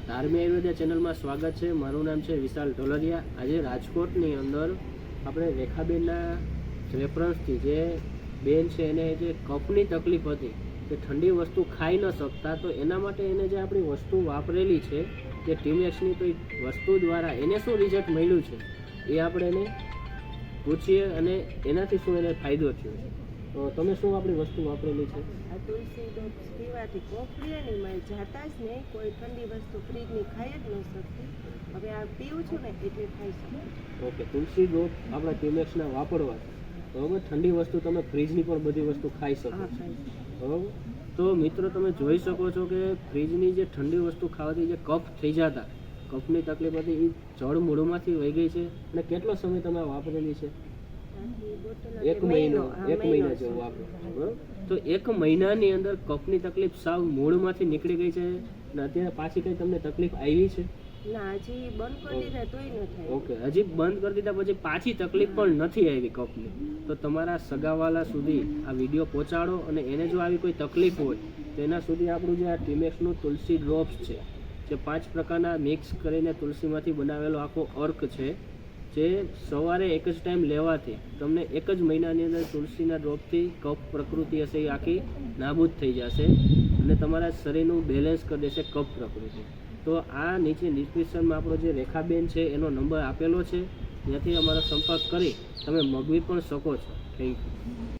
ધાર્મિક આયુર્વેદ ચેનલમાં સ્વાગત છે। મારું નામ છે વિશાલ ઢોલરિયા। આજે રાજકોટની અંદર આપણે રેખાબેનના રેફરન્સથી જે બેન છે એને જે કફની તકલીફ હતી, કે ઠંડી વસ્તુ ખાઈ ન શકતા, તો એના માટે એને જે આપણી વસ્તુ વાપરેલી છે જે ટીમેક્સની, તો એ વસ્તુ દ્વારા એને શું રિઝલ્ટ મળ્યું છે એ આપણે એને પૂછીએ અને એનાથી શું એને ફાયદો થયો છે। તો તમે શું આપણી વસ્તુ વાપરેલી છે? આ તુલસી ડ્રોપ્સ પીવાથી કોફળીની માં જાતા જ નહીં, કોઈ ઠંડી વસ્તુ ફ્રીજની ખાઈ જ ન શકતી। હવે આ પીવું છું ને એટલે ખાઈ શકું। ઓકે, તુલસી ડ્રોપ આપણા ટીમેક્સના વાપરવા, બરાબર, ઠંડી વસ્તુ તમે ફ્રીજની પણ બધી વસ્તુ ખાઈ શકો છો, બરાબર। તો મિત્રો તમે જોઈ શકો છો કે ફ્રીજની જે ઠંડી વસ્તુ ખાવાથી જે કફ થઈ જતા, કફની તકલીફ હતી, એ જળ મૂળમાંથી વહી ગઈ છે। અને કેટલો સમય તમે વાપરેલી છે? એક મહિના જેવું વાપરો, બરાબર। તો એક મહિનાની અંદર કફની તકલીફ સાવ મૂળમાંથી નીકળી ગઈ છે અને અત્યારે પાછી કંઈ તમને તકલીફ આવી છે? ના, હજી બંધ કરી દીધા તોય ન થાય। ઓકે, હજી બંધ કરી દીધા પછી પાછી તકલીફ પણ નથી આવી કફની, તો તમારા સગાવાલા સુધી આ વિડીયો પહોંચાડો અને એને જો આવી કોઈ તકલીફ હોય તો એના સુધી આપણું જે આ ટીમેક્સનું તુલસી ડ્રોપ્સ છે, જે 5 પ્રકારના મિક્સ કરીને તુલસીમાંથી બનાવેલો આખો અર્ક છે, જે સવારે એક જ ટાઈમ લેવાથી તમને એક જ મહિનાની અંદર તુલસીના ડ્રોપથી કફ પ્રકૃતિ હશે એ આખી નાબૂદ થઈ જશે અને તમારા શરીરનું બેલેન્સ કરી દેશે કફ પ્રકૃતિ। તો આ નીચે ડિસ્ક્રિપ્શનમાં આપણો જે રેખાબેન છે એનો નંબર આપેલો છે, ત્યાંથી અમારો સંપર્ક કરી તમે મગવી પણ શકો છો। Thank you.